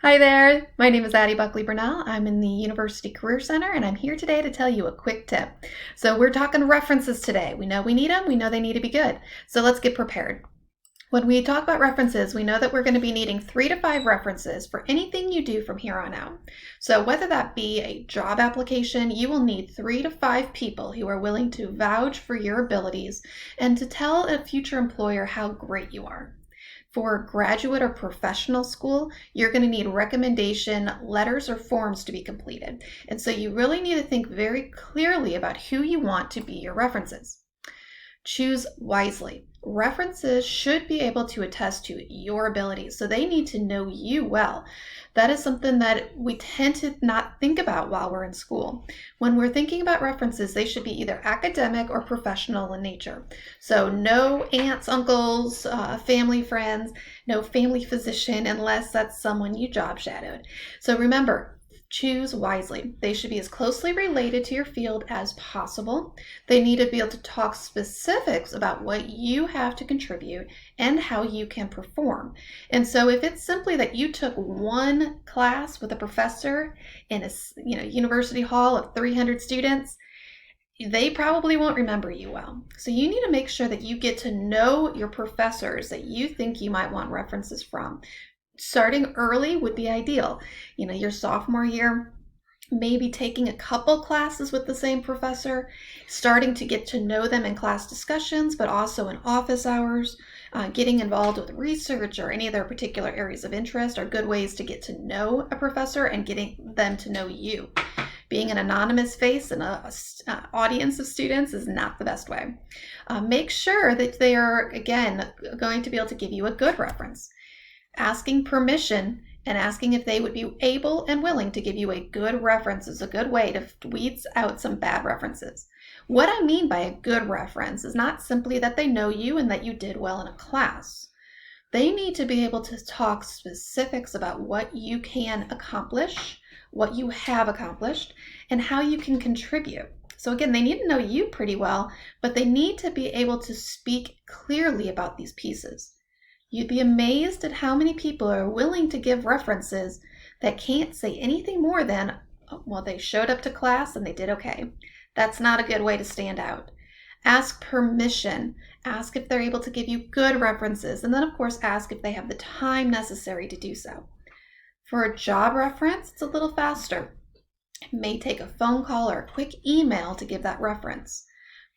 Hi there, my name is Addye Buckley-Burnell. I'm in the University Career Center and I'm here today to tell you a quick tip. So we're talking references today. We know we need them, we know they need to be good. So let's get prepared. When we talk about references, we know that we're going to be needing 3 to 5 references for anything you do from here on out. So whether that be a job application, you will need 3 to 5 people who are willing to vouch for your abilities and to tell a future employer how great you are. For graduate or professional school, you're going to need recommendation letters or forms to be completed. And so you really need to think very clearly about who you want to be your references. Choose wisely. References should be able to attest to your abilities, so they need to know you well. That is something that we tend to not think about while we're in school. When we're thinking about references, they should be either academic or professional in nature. So no aunts, uncles, family friends, no family physician, unless that's someone you job shadowed. So remember, choose wisely. They should be as closely related to your field as possible. They need to be able to talk specifics about what you have to contribute and how you can perform. And so if it's simply that you took one class with a professor in a university hall of 300 students, they probably won't remember you well. So you need to make sure that you get to know your professors that you think you might want references from. Starting early would be ideal. Your sophomore year, maybe taking a couple classes with the same professor, starting to get to know them in class discussions, but also in office hours, getting involved with research or any of their particular areas of interest are good ways to get to know a professor and getting them to know you. Being an anonymous face in an audience of students is not the best way. Make sure that they are, again, going to be able to give you a good reference. Asking permission and asking if they would be able and willing to give you a good reference is a good way to weed out some bad references. What I mean by a good reference is not simply that they know you and that you did well in a class. They need to be able to talk specifics about what you can accomplish, what you have accomplished, and how you can contribute. So again, they need to know you pretty well, but they need to be able to speak clearly about these pieces. You'd be amazed at how many people are willing to give references that can't say anything more than, well, they showed up to class and they did okay. That's not a good way to stand out. Ask permission. Ask if they're able to give you good references, and then of course ask if they have the time necessary to do so. For a job reference, it's a little faster. It may take a phone call or a quick email to give that reference.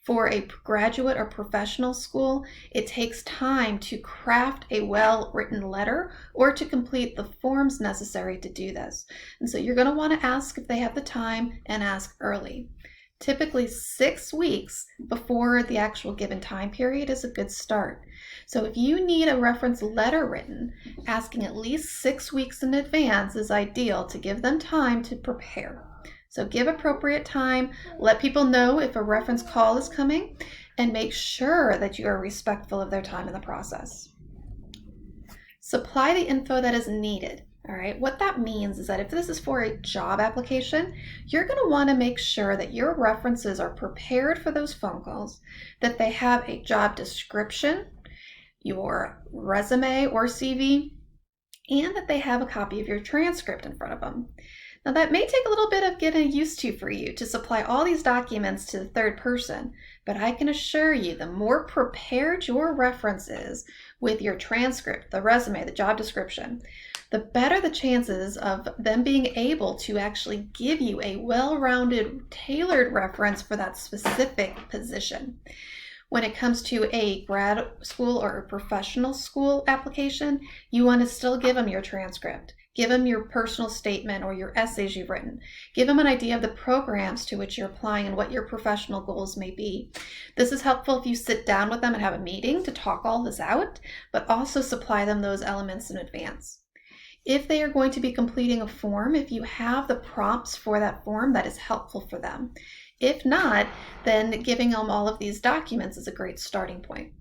For a graduate or professional school, it takes time to craft a well-written letter or to complete the forms necessary to do this. And so you're going to want to ask if they have the time and ask early. Typically 6 weeks before the actual given time period is a good start. So if you need a reference letter written, asking at least 6 weeks in advance is ideal to give them time to prepare. So give appropriate time, let people know if a reference call is coming, and make sure that you are respectful of their time in the process. Supply the info that is needed. All right, what that means is that if this is for a job application, you're going to want to make sure that your references are prepared for those phone calls, that they have a job description, your resume or CV, and that they have a copy of your transcript in front of them. Now that may take a little bit of getting used to for you to supply all these documents to the third person, but I can assure you the more prepared your reference is with your transcript, the resume, the job description, the better the chances of them being able to actually give you a well-rounded, tailored reference for that specific position. When it comes to a grad school or a professional school application, you want to still give them your transcript. Give them your personal statement or your essays you've written. Give them an idea of the programs to which you're applying and what your professional goals may be. This is helpful if you sit down with them and have a meeting to talk all this out, but also supply them those elements in advance. If they are going to be completing a form, if you have the prompts for that form, that is helpful for them. If not, then giving them all of these documents is a great starting point.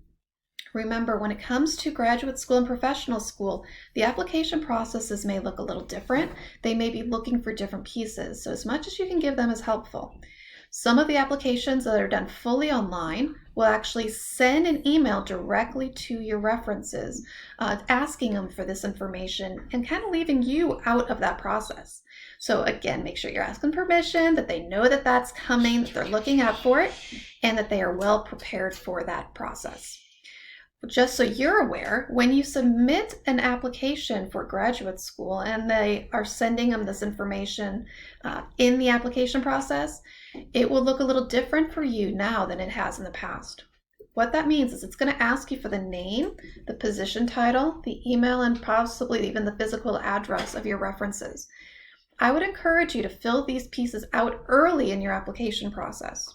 Remember, when it comes to graduate school and professional school, the application processes may look a little different. They may be looking for different pieces, so as much as you can give them is helpful. Some of the applications that are done fully online will actually send an email directly to your references, asking them for this information and kind of leaving you out of that process. So again, make sure you're asking permission, that they know that that's coming, that they're looking out for it, and that they are well prepared for that process. Just so you're aware, when you submit an application for graduate school and they are sending them this information in the application process, it will look a little different for you now than it has in the past. What that means is it's going to ask you for the name, the position title, the email, and possibly even the physical address of your references. I would encourage you to fill these pieces out early in your application process.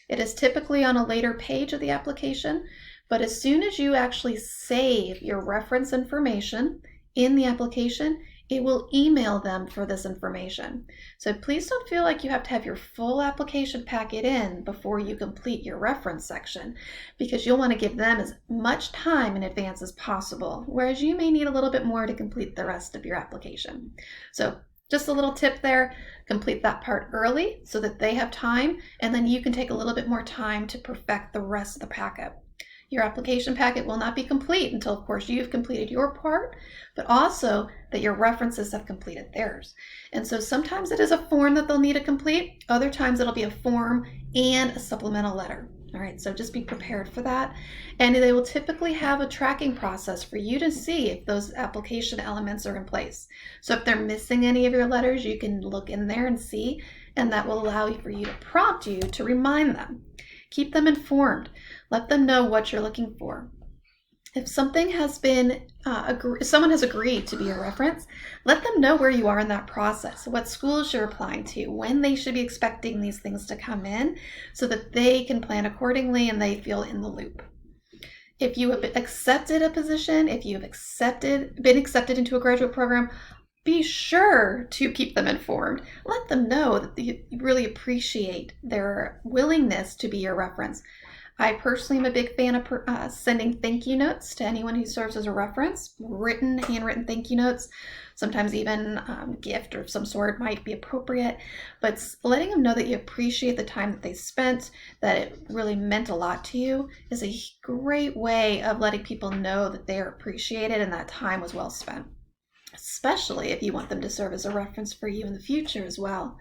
It is typically on a later page of the application, but as soon as you actually save your reference information in the application, it will email them for this information. So please don't feel like you have to have your full application packet in before you complete your reference section, because you'll want to give them as much time in advance as possible, whereas you may need a little bit more to complete the rest of your application. So just a little tip there, complete that part early so that they have time, and then you can take a little bit more time to perfect the rest of the packet. Your application packet will not be complete until, of course, you've completed your part, but also that your references have completed theirs. And so sometimes it is a form that they'll need to complete. Other times it'll be a form and a supplemental letter. All right, so just be prepared for that. And they will typically have a tracking process for you to see if those application elements are in place. So if they're missing any of your letters, you can look in there and see, and that will allow for you to prompt you to remind them. Keep them informed. Let them know what you're looking for. If something has been, someone has agreed to be a reference, let them know where you are in that process, what schools you're applying to, when they should be expecting these things to come in, so that they can plan accordingly and they feel in the loop. If you have accepted a position, if you have been accepted into a graduate program, be sure to keep them informed. Let them know that you really appreciate their willingness to be your reference. I personally am a big fan of sending thank you notes to anyone who serves as a reference, handwritten thank you notes. Sometimes even gift of some sort might be appropriate, but letting them know that you appreciate the time that they spent, that it really meant a lot to you, is a great way of letting people know that they are appreciated and that time was well spent, especially if you want them to serve as a reference for you in the future as well.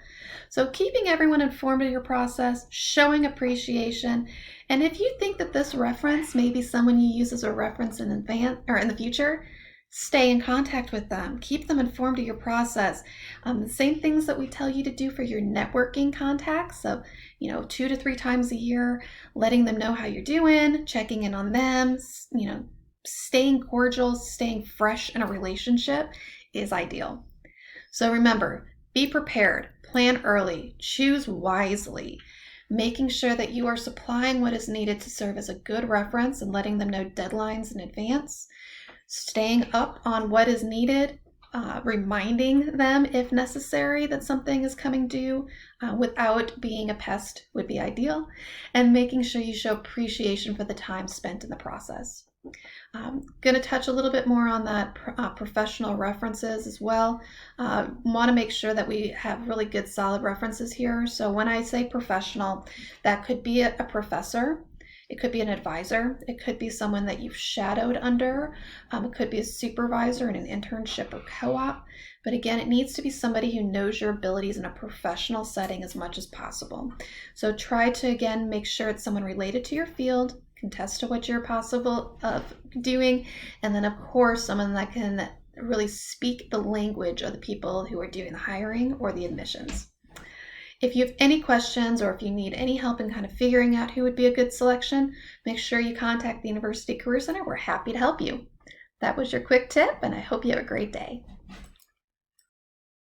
So keeping everyone informed of your process, showing appreciation, and if you think that this reference may be someone you use as a reference in advance or in the future, stay in contact with them. Keep them informed of your process. The same things that we tell you to do for your networking contacts. So, 2 to 3 times a year, letting them know how you're doing, checking in on them, staying cordial, staying fresh in a relationship is ideal. So remember, be prepared, plan early, choose wisely, making sure that you are supplying what is needed to serve as a good reference and letting them know deadlines in advance, staying up on what is needed, reminding them if necessary that something is coming due without being a pest would be ideal, and making sure you show appreciation for the time spent in the process. I'm going to touch a little bit more on that professional references as well. Want to make sure that we have really good solid references here. So when I say professional, that could be a professor, it could be an advisor, it could be someone that you've shadowed under, it could be a supervisor in an internship or co-op. But again, it needs to be somebody who knows your abilities in a professional setting as much as possible. So try to, again, make sure it's someone related to your field, can test to what you're possible of doing, and then of course someone that can really speak the language of the people who are doing the hiring or the admissions. If you have any questions or if you need any help in kind of figuring out who would be a good selection, make sure you contact the University Career Center. We're happy to help you. That was your quick tip, and I hope you have a great day.